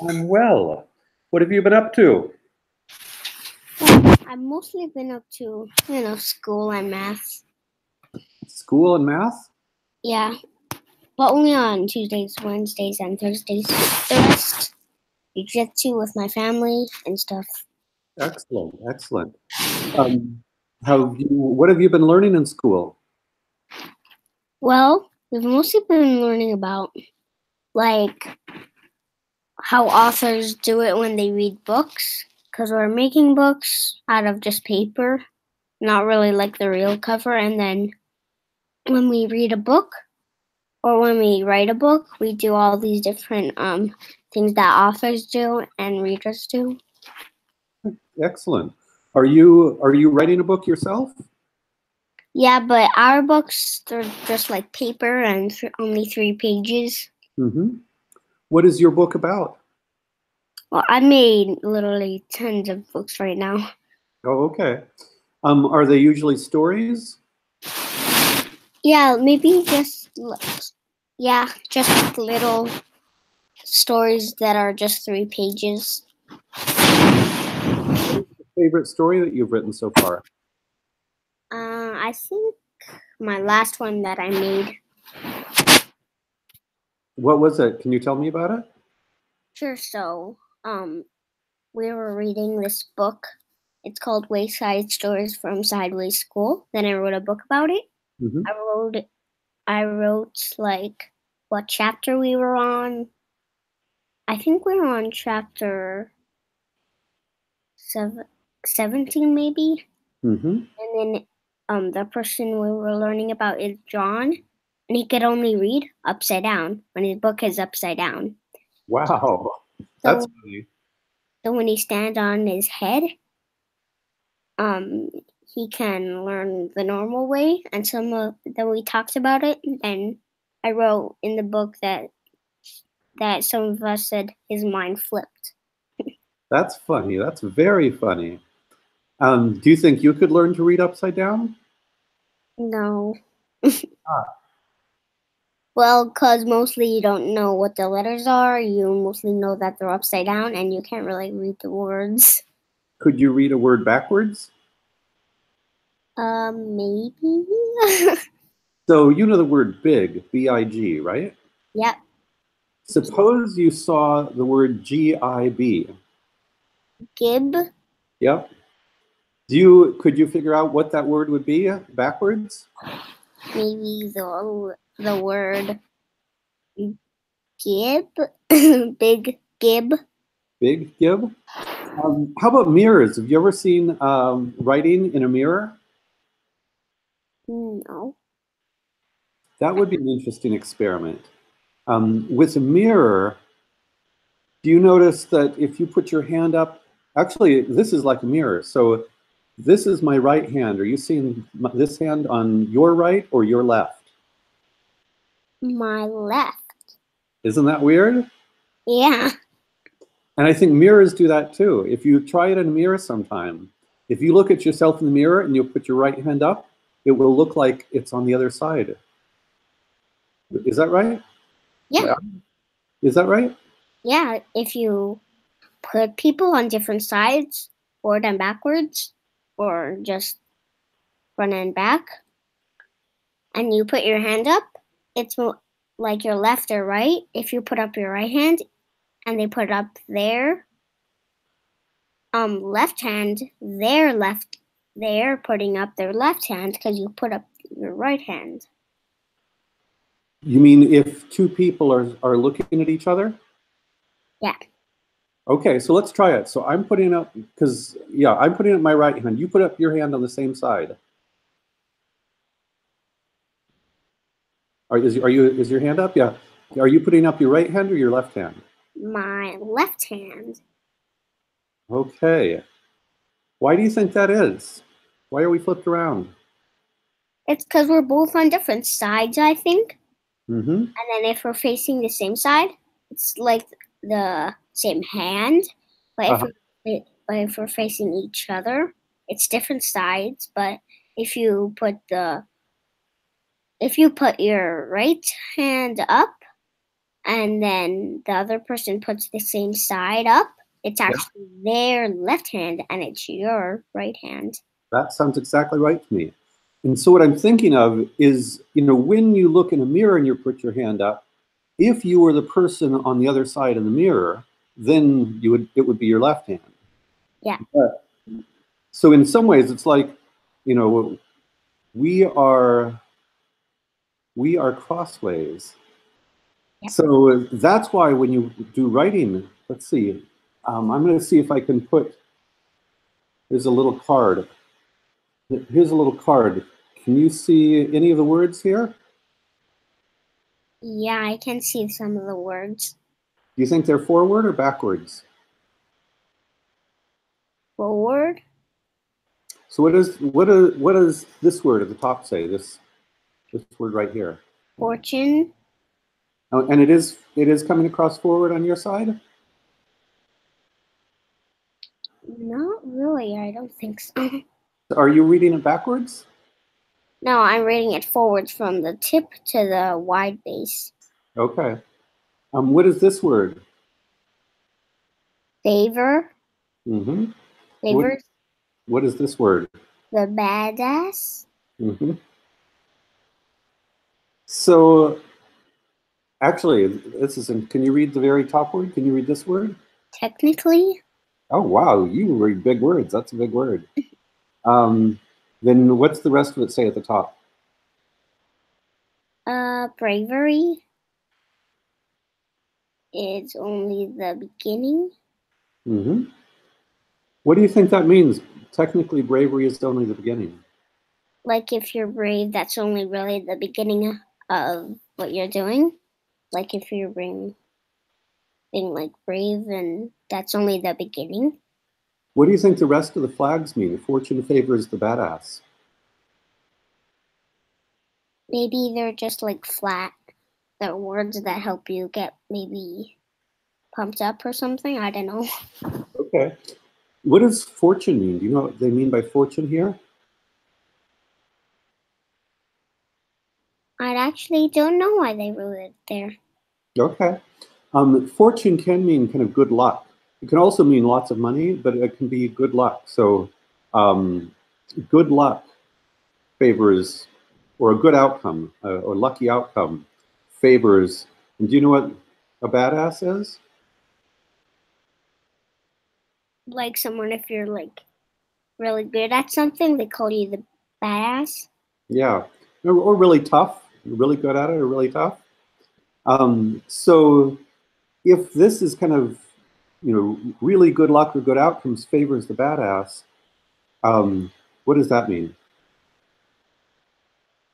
I'm well. What have you been up to? Well, I've mostly been up to, school and math. School and math? Yeah, but only on Tuesdays, Wednesdays, and Thursdays. The rest, jujitsu with my family and stuff. Excellent, excellent. What have you been learning in school? Well, we've mostly been learning about, like, how authors do it when they read books, because we're making books out of just paper, not really like the real cover, and then when we read a book, or when we write a book, we do all these different things that authors do and readers do. Excellent. Are you writing a book yourself? Yeah, but our books, they're just like paper and only 3 pages. Mm-hmm. What is your book about? Well, I made literally tons of books right now. Oh, okay. Are they usually stories? Yeah, maybe just little stories that are just 3 pages. Favorite story that you've written so far? I think my last one that I made. What was it? Can you tell me about it? Sure. So, we were reading this book. It's called Wayside Stories from Sideways School. Then I wrote a book about it. Mm-hmm. I wrote like what chapter we were on. I think we were on chapter 17 maybe. Mm-hmm. And then the person we were learning about is John, and he could only read upside down when his book is upside down. Wow, that's So funny. so when he stands on his head, um he can learn the normal way, and then we talked about it, and I wrote in the book that some of us said his mind flipped. That's funny. That's very funny. Do you think you could learn to read upside down? No. Ah, Well, because mostly you don't know what the letters are, you mostly know that they're upside down, and you can't really read the words. could you read a word backwards? Maybe. So you know the word big, B-I-G, right? Yep. Suppose you saw the word G-I-B. Gib. Yep. Could you figure out what that word would be backwards? Maybe the word gib. Big gib. Big gib. How about mirrors? Have you ever seen writing in a mirror? No. That would be an interesting experiment. With a mirror, do you notice that if you put your hand up, actually, this is like a mirror. So this is my right hand. Are you seeing this hand on your right or your left? My left. Isn't that weird? Yeah. And I think mirrors do that too. If you try it in a mirror sometime, if you look at yourself in the mirror and you put your right hand up, it will look like it's on the other side. Is that right? Yeah. Is that right? Yeah. If you put people on different sides, forward and backwards, or just front and back, and you put your hand up, it's like your left or right. If you put up your right hand and they put up their left hand, they're putting up their left hand because you put up your right hand. You mean if two people are looking at each other? Yeah. Okay, so let's try it. So I'm putting up, I'm putting up my right hand. You put up your hand on the same side. Is your hand up? Yeah. Are you putting up your right hand or your left hand? My left hand. Okay. Why do you think that is? Why are we flipped around? It's because we're both on different sides, I think. Mm-hmm. And then if we're facing the same side, it's like the same hand. But Uh-huh. if we're facing each other, it's different sides. But if you put your right hand up, and then the other person puts the same side up, it's Yeah, actually their left hand and it's your right hand. that sounds exactly right to me. And so what I'm thinking of is, when you look in a mirror and you put your hand up, if you were the person on the other side of the mirror, then it would be your left hand. Yeah. But, so in some ways, it's like, you know, we are crossways. Yep. So that's why when you do writing, let's see, I'm going to see if I can put. Here's a little card. Here's a little card. Can you see any of the words here? Yeah, I can see some of the words. Do you think they're forward or backwards? Forward. So what does this word at the top say? This word right here. Fortune. Oh, and it is coming across forward on your side? Not really, I don't think so. Are you reading it backwards? No, I'm reading it forwards from the tip to the wide base. Okay. What is this word? Favor. Mm-hmm. Favor. What is this word? The badass. Mm-hmm. So actually, can you read the very top word? Can you read this word? Technically. Oh, wow, you read big words. That's a big word. Then what's the rest of it say at the top? Bravery is only the beginning. Mm-hmm. What do you think that means? Technically, bravery is only the beginning. Like if you're brave, that's only really the beginning of what you're doing. Like if you're being like brave, and that's only the beginning. What do you think the rest of the flags mean? Fortune favors the badass. Maybe they're just like flat. They're words that help you get maybe pumped up or something. I don't know. Okay. What does fortune mean? Do you know what they mean by fortune here? I actually don't know why they wrote it there. Okay. Fortune can mean kind of good luck. It can also mean lots of money, but it can be good luck. So good luck favors, or a good outcome, or lucky outcome favors. And do you know what a badass is? Like someone, if you're like really good at something, they call you the badass. Yeah, or really tough, really good at it, or really tough. So if this is kind of, really good luck or good outcomes favors the badass, what does that mean?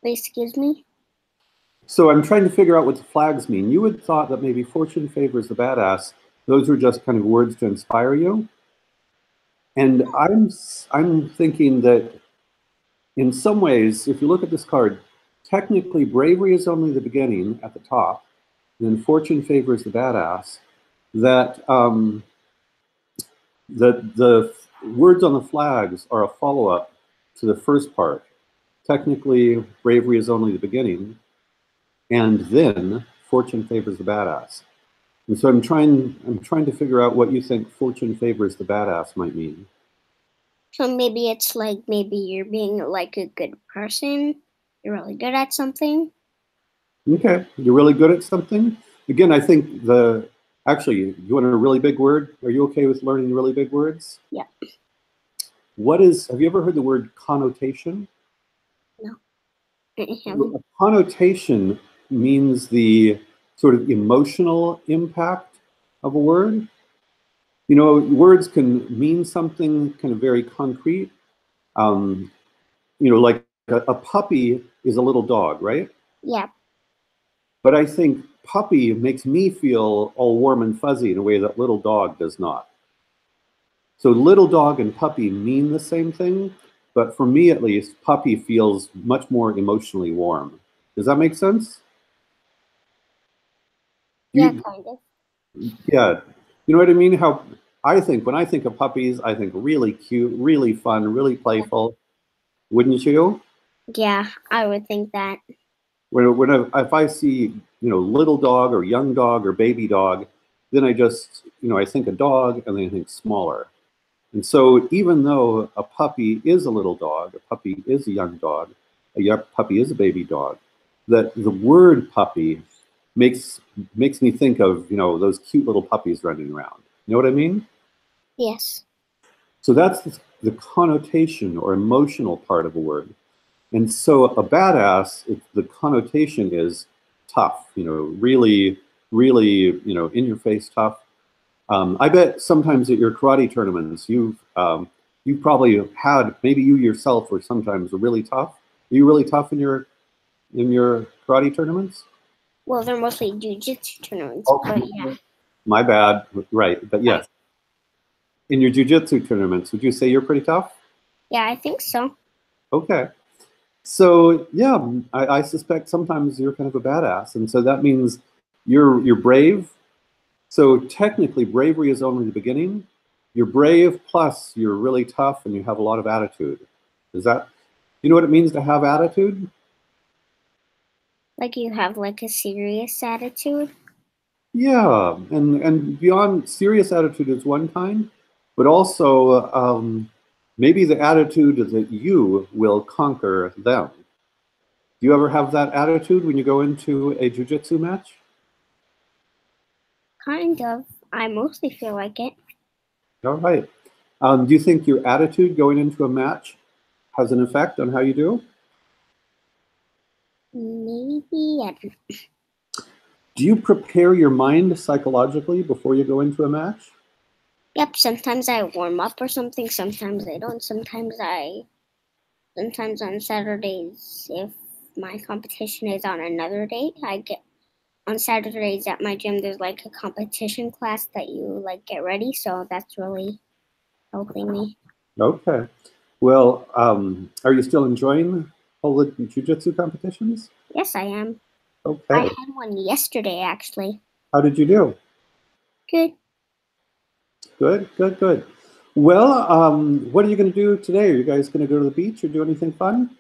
Excuse me? So I'm trying to figure out what the flags mean. You would thought that maybe fortune favors the badass. Those were just kind of words to inspire you. And I'm thinking that in some ways, if you look at this card, technically bravery is only the beginning at the top, then fortune favors the badass. That the words on the flags are a follow-up to the first part. Technically, bravery is only the beginning, and then fortune favors the badass. And so I'm trying to figure out what you think fortune favors the badass might mean. So maybe it's like maybe you're being like a good person. You're really good at something. Okay, you're really good at something. Again, I think actually, you want a really big word? Are you okay with learning really big words? Yeah. Have you ever heard the word connotation? No. A connotation means the sort of emotional impact of a word. Words can mean something kind of very concrete. Like a puppy is a little dog, right? Yeah. But I think puppy makes me feel all warm and fuzzy in a way that little dog does not. So little dog and puppy mean the same thing, but for me at least, puppy feels much more emotionally warm. Does that make sense? Yeah, kind of. Yeah. You know what I mean? How when I think of puppies, I think really cute, really fun, really playful. Wouldn't you? Yeah, I would think that. If I see, little dog or young dog or baby dog, then I just, I think a dog and then I think smaller. And so even though a puppy is a little dog, a puppy is a young dog, puppy is a baby dog, that the word puppy makes me think of, those cute little puppies running around. You know what I mean? Yes. So that's the connotation or emotional part of a word. And so a badass, the connotation is tough, really, really, in your face tough. I bet sometimes at your karate tournaments, you've probably had, maybe you yourself were sometimes really tough. Are you really tough in your karate tournaments? Well, they're mostly jiu-jitsu tournaments, Oh, but yeah. my bad. Right, but yes. In your jiu-jitsu tournaments, would you say you're pretty tough? Yeah, I think so. Okay. So yeah, I suspect sometimes you're kind of a badass, and so that means you're brave. So technically, bravery is only the beginning. You're brave, plus you're really tough, and you have a lot of attitude. You know what it means to have attitude? Like you have like a serious attitude. Yeah, and beyond serious attitude is one kind, but also maybe the attitude that you will conquer them. Do you ever have that attitude when you go into a jiu-jitsu match? Kind of. I mostly feel like it. All right. Do you think your attitude going into a match has an effect on how you do? Maybe. Do you prepare your mind psychologically before you go into a match? Yep. Sometimes I warm up or something. Sometimes I don't. Sometimes on Saturdays, if my competition is on another date, on Saturdays at my gym. There's like a competition class that you like get ready. So that's really helping me. Okay. Well, are you still enjoying all the jiu-jitsu competitions? Yes, I am. I Okay. had one yesterday, actually. How did you do? Good. Good, good, good. Well, what are you going to do today? Are you guys going to go to the beach or do anything fun?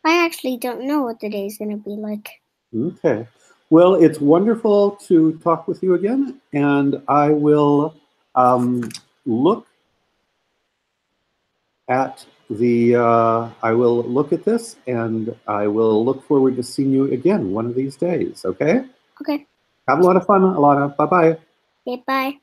I actually don't know what the day's gonna be like. Okay. Well, it's wonderful to talk with you again, and I will look at I will look at this, and I will look forward to seeing you again one of these days. Okay. Okay. Have a lot of fun, Alana. Bye bye. Okay, bye.